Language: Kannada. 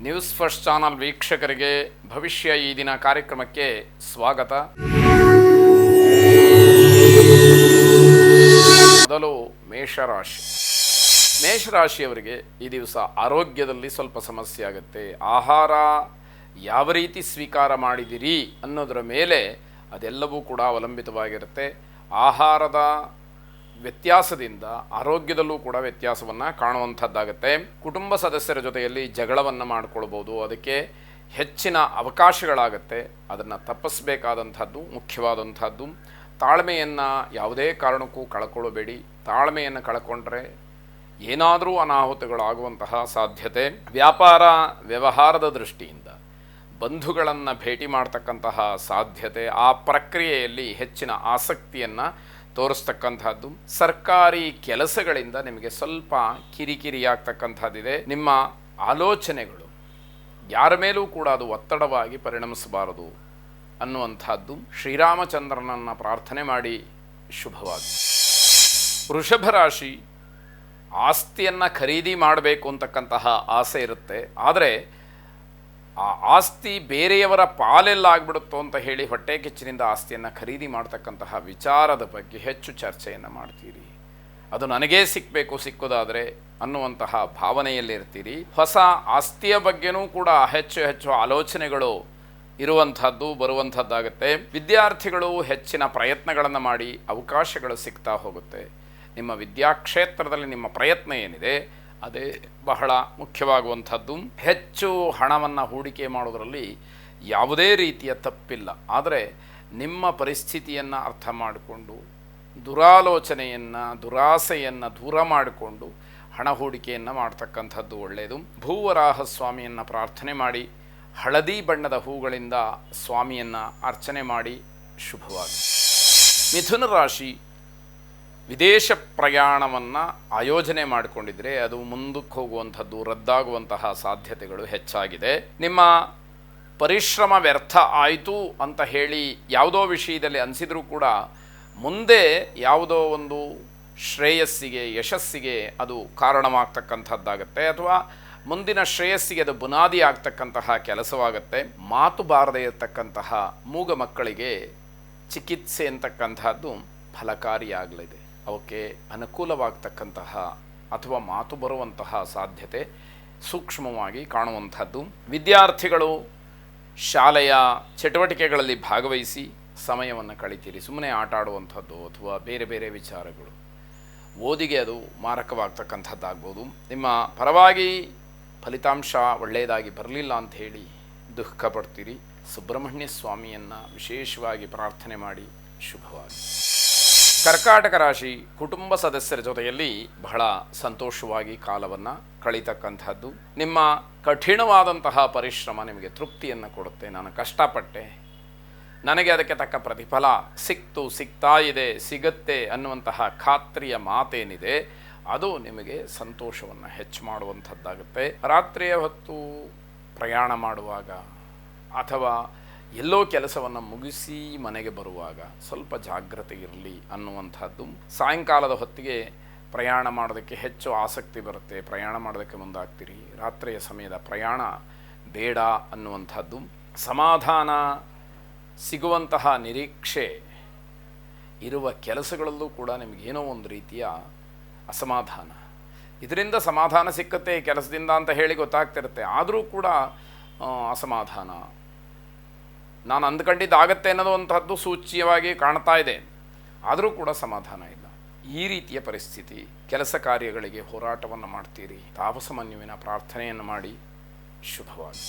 ನ್ಯೂಸ್ ಫಸ್ಟ್ ಚಾನಲ್ ವೀಕ್ಷಕರಿಗೆ ಭವಿಷ್ಯ ಈ ದಿನ ಕಾರ್ಯಕ್ರಮಕ್ಕೆ ಸ್ವಾಗತ. ಮೊದಲು ಮೇಷರಾಶಿಯವರಿಗೆ ಈ ದಿವಸ ಆರೋಗ್ಯದಲ್ಲಿ ಸ್ವಲ್ಪ ಸಮಸ್ಯೆ ಆಗುತ್ತೆ. ಆಹಾರ ಯಾವ ರೀತಿ ಸ್ವೀಕಾರ ಮಾಡಿದಿರಿ ಅನ್ನೋದರ ಮೇಲೆ ಅದೆಲ್ಲವೂ ಕೂಡ ಅವಲಂಬಿತವಾಗಿರುತ್ತೆ. ಆಹಾರದ ವ್ಯತ್ಯಾಸದಿಂದ ಆರೋಗ್ಯದಲ್ಲೂ ಕೂಡ ವ್ಯತ್ಯಾಸವನ್ನು ಕಾಣುವಂಥದ್ದಾಗುತ್ತೆ. ಕುಟುಂಬ ಸದಸ್ಯರ ಜೊತೆಯಲ್ಲಿ ಜಗಳವನ್ನು ಮಾಡಿಕೊಳ್ಬೋದು, ಅದಕ್ಕೆ ಹೆಚ್ಚಿನ ಅವಕಾಶಗಳಾಗುತ್ತೆ. ಅದನ್ನು ತಪ್ಪಿಸಬೇಕಾದಂಥದ್ದು ಮುಖ್ಯವಾದಂಥದ್ದು. ತಾಳ್ಮೆಯನ್ನು ಯಾವುದೇ ಕಾರಣಕ್ಕೂ ಕಳ್ಕೊಳ್ಳಬೇಡಿ. ತಾಳ್ಮೆಯನ್ನು ಕಳ್ಕೊಂಡ್ರೆ ಏನಾದರೂ ಅನಾಹುತಗಳಾಗುವಂತಹ ಸಾಧ್ಯತೆ. ವ್ಯವಹಾರದ ದೃಷ್ಟಿಯಿಂದ ಬಂಧುಗಳನ್ನು ಭೇಟಿ ಮಾಡ್ತಕ್ಕಂತಹ ಸಾಧ್ಯತೆ, ಆ ಪ್ರಕ್ರಿಯೆಯಲ್ಲಿ ಹೆಚ್ಚಿನ ಆಸಕ್ತಿಯನ್ನು ತೋರಿಸ್ತಕ್ಕಂಥದ್ದು. ಸರ್ಕಾರಿ ಕೆಲಸಗಳಿಂದ ನಿಮಗೆ ಸ್ವಲ್ಪ ಕಿರಿಕಿರಿಯಾಗ್ತಕ್ಕಂಥದ್ದಿದೆ. ನಿಮ್ಮ ಆಲೋಚನೆಗಳು ಯಾರ ಮೇಲೂ ಕೂಡ ಅದು ಒತ್ತಡವಾಗಿ ಪರಿಣಮಿಸಬಾರದು ಅನ್ನುವಂಥದ್ದು. ಶ್ರೀರಾಮಚಂದ್ರನನ್ನು ಪ್ರಾರ್ಥನೆ ಮಾಡಿ ಶುಭವಾಗಿ. ವೃಷಭ ರಾಶಿ, ಆಸ್ತಿಯನ್ನು ಖರೀದಿ ಮಾಡಬೇಕು ಅಂತಕ್ಕಂತಹ ಆಸೆ ಇರುತ್ತೆ. ಆದರೆ ಆ ಆಸ್ತಿ ಬೇರೆಯವರ ಪಾಲೆಲ್ಲಾಗ್ಬಿಡುತ್ತೋ ಅಂತ ಹೇಳಿ ಹೊಟ್ಟೆ ಕಿಚ್ಚಿನಿಂದ ಆಸ್ತಿಯನ್ನು ಖರೀದಿ ಮಾಡ್ತಕ್ಕಂತಹ ವಿಚಾರದ ಬಗ್ಗೆ ಹೆಚ್ಚು ಚರ್ಚೆಯನ್ನು ಮಾಡ್ತೀರಿ. ಅದು ನನಗೇ ಸಿಕ್ಕೋದಾದರೆ ಅನ್ನುವಂತಹ ಭಾವನೆಯಲ್ಲಿರ್ತೀರಿ. ಹೊಸ ಆಸ್ತಿಯ ಬಗ್ಗೆನೂ ಕೂಡ ಹೆಚ್ಚು ಆಲೋಚನೆಗಳು ಬರುವಂಥದ್ದಾಗುತ್ತೆ. ವಿದ್ಯಾರ್ಥಿಗಳು ಹೆಚ್ಚಿನ ಪ್ರಯತ್ನಗಳನ್ನು ಮಾಡಿ ಅವಕಾಶಗಳು ಸಿಗ್ತಾ ಹೋಗುತ್ತೆ. ನಿಮ್ಮ ವಿದ್ಯಾಕ್ಷೇತ್ರದಲ್ಲಿ ನಿಮ್ಮ ಪ್ರಯತ್ನ ಏನಿದೆ ಅದೇ ಬಹಳ ಮುಖ್ಯವಾಗುವಂಥದ್ದು. ಹೆಚ್ಚು ಹಣವನ್ನು ಹೂಡಿಕೆ ಮಾಡೋದರಲ್ಲಿ ಯಾವುದೇ ರೀತಿಯ ತಪ್ಪಿಲ್ಲ. ಆದರೆ ನಿಮ್ಮ ಪರಿಸ್ಥಿತಿಯನ್ನು ಅರ್ಥ ಮಾಡಿಕೊಂಡು ದುರಾಸೆಯನ್ನು ದೂರ ಮಾಡಿಕೊಂಡು ಹಣ ಹೂಡಿಕೆಯನ್ನು ಮಾಡ್ತಕ್ಕಂಥದ್ದು ಒಳ್ಳೆಯದು. ಭೂವರಾಹ ಸ್ವಾಮಿಯನ್ನು ಪ್ರಾರ್ಥನೆ ಮಾಡಿ ಹಳದಿ ಬಣ್ಣದ ಹೂಗಳಿಂದ ಸ್ವಾಮಿಯನ್ನು ಅರ್ಚನೆ ಮಾಡಿ ಶುಭವಾಗಿ. ಮಿಥುನ ರಾಶಿ, ವಿದೇಶ ಪ್ರಯಾಣವನ್ನು ಆಯೋಜನೆ ಮಾಡಿಕೊಂಡಿದ್ರೆ ಅದು ಮುಂದಕ್ಕೆ ಹೋಗುವಂಥದ್ದು, ರದ್ದಾಗುವಂತಹ ಸಾಧ್ಯತೆಗಳು ಹೆಚ್ಚಾಗಿದೆ. ನಿಮ್ಮ ಪರಿಶ್ರಮ ವ್ಯರ್ಥ ಆಯಿತು ಅಂತ ಹೇಳಿ ಯಾವುದೋ ವಿಷಯದಲ್ಲಿ ಅನಿಸಿದರೂ ಕೂಡ ಮುಂದೆ ಯಾವುದೋ ಒಂದು ಶ್ರೇಯಸ್ಸಿಗೆ, ಯಶಸ್ಸಿಗೆ ಅದು ಕಾರಣವಾಗ್ತಕ್ಕಂಥದ್ದಾಗತ್ತೆ, ಅಥವಾ ಮುಂದಿನ ಶ್ರೇಯಸ್ಸಿಗೆ ಅದು ಬುನಾದಿ ಆಗ್ತಕ್ಕಂತಹ ಕೆಲಸವಾಗುತ್ತೆ. ಮಾತು ಬಾರದೇ ಇರತಕ್ಕಂತಹ ಮೂಗ ಮಕ್ಕಳಿಗೆ ಚಿಕಿತ್ಸೆ ಅಂತಕ್ಕಂಥದ್ದು ಫಲಕಾರಿಯಾಗಲಿದೆ. ಅವಕ್ಕೆ ಅನುಕೂಲವಾಗ್ತಕ್ಕಂತಹ ಅಥವಾ ಮಾತು ಬರುವಂತಹ ಸಾಧ್ಯತೆ ಸೂಕ್ಷ್ಮವಾಗಿ ಕಾಣುವಂಥದ್ದು. ವಿದ್ಯಾರ್ಥಿಗಳು ಶಾಲೆಯ ಚಟುವಟಿಕೆಗಳಲ್ಲಿ ಭಾಗವಹಿಸಿ ಸಮಯವನ್ನು ಕಳಿತೀರಿ. ಸುಮ್ಮನೆ ಆಟ ಆಡುವಂಥದ್ದು ಅಥವಾ ಬೇರೆ ಬೇರೆ ವಿಚಾರಗಳು ಓದಿಗೆ ಅದು ಮಾರಕವಾಗ್ತಕ್ಕಂಥದ್ದಾಗ್ಬೋದು. ನಿಮ್ಮ ಪರವಾಗಿ ಫಲಿತಾಂಶ ಒಳ್ಳೆಯದಾಗಿ ಬರಲಿಲ್ಲ ಅಂಥೇಳಿ ದುಃಖ ಪಡ್ತೀರಿ. ಸುಬ್ರಹ್ಮಣ್ಯ ಸ್ವಾಮಿಯನ್ನು ವಿಶೇಷವಾಗಿ ಪ್ರಾರ್ಥನೆ ಮಾಡಿ ಶುಭವಾಗಿ. ಕರ್ಕಾಟಕ ರಾಶಿ, ಕುಟುಂಬ ಸದಸ್ಯರ ಜೊತೆಯಲ್ಲಿ ಬಹಳ ಸಂತೋಷವಾಗಿ ಕಾಲವನ್ನು ಕಳೀತಕ್ಕಂಥದ್ದು. ನಿಮ್ಮ ಕಠಿಣವಾದಂತಹ ಪರಿಶ್ರಮ ನಿಮಗೆ ತೃಪ್ತಿಯನ್ನು ಕೊಡುತ್ತೆ. ನಾನು ಕಷ್ಟಪಟ್ಟೆ, ನನಗೆ ಅದಕ್ಕೆ ತಕ್ಕ ಪ್ರತಿಫಲ ಸಿಗ್ತಾ ಇದೆ, ಸಿಗತ್ತೆ ಅನ್ನುವಂತಹ ಖಾತ್ರಿಯ ಮಾತೇನಿದೆ ಅದು ನಿಮಗೆ ಸಂತೋಷವನ್ನು ಹೆಚ್ಚು ಮಾಡುವಂಥದ್ದಾಗುತ್ತೆ. ರಾತ್ರಿಯ ಹೊತ್ತು ಪ್ರಯಾಣ ಮಾಡುವಾಗ ಅಥವಾ ಎಲ್ಲೋ ಕೆಲಸವನ್ನು ಮುಗಿಸಿ ಮನೆಗೆ ಬರುವಾಗ ಸ್ವಲ್ಪ ಜಾಗ್ರತೆ ಇರಲಿ ಅನ್ನುವಂಥದ್ದು. ಸಾಯಂಕಾಲದ ಹೊತ್ತಿಗೆ ಪ್ರಯಾಣ ಮಾಡೋದಕ್ಕೆ ಹೆಚ್ಚು ಆಸಕ್ತಿ ಬರುತ್ತೆ, ಪ್ರಯಾಣ ಮಾಡೋದಕ್ಕೆ ಮುಂದಾಗ್ತೀರಿ. ರಾತ್ರಿಯ ಸಮಯದ ಪ್ರಯಾಣ ಬೇಡ ಅನ್ನುವಂಥದ್ದು. ಸಮಾಧಾನ ಸಿಗುವಂತಹ ನಿರೀಕ್ಷೆ ಇರುವ ಕೆಲಸಗಳಲ್ಲೂ ಕೂಡ ನಿಮಗೇನೋ ಒಂದು ರೀತಿಯ ಅಸಮಾಧಾನ. ಇದರಿಂದ ಸಮಾಧಾನ ಸಿಕ್ಕತ್ತೆ ಕೆಲಸದಿಂದ ಅಂತ ಹೇಳಿ ಗೊತ್ತಾಗ್ತಿರುತ್ತೆ, ಆದರೂ ಕೂಡ ಅಸಮಾಧಾನ. ನಾನು ಅಂದ್ಕೊಂಡಿದ್ದಾಗತ್ತೆ ಅನ್ನೋದಂಥದ್ದು ಸೂಚ್ಯವಾಗಿ ಕಾಣ್ತಾ ಇದೆ, ಆದರೂ ಕೂಡ ಸಮಾಧಾನ ಇಲ್ಲ. ಈ ರೀತಿಯ ಪರಿಸ್ಥಿತಿ. ಕೆಲಸ ಕಾರ್ಯಗಳಿಗೆ ಹೋರಾಟವನ್ನು ಮಾಡ್ತೀರಿ. ತಾಪಸಮನ್ಯುವಿನ ಪ್ರಾರ್ಥನೆಯನ್ನು ಮಾಡಿ ಶುಭವಾಗಿ.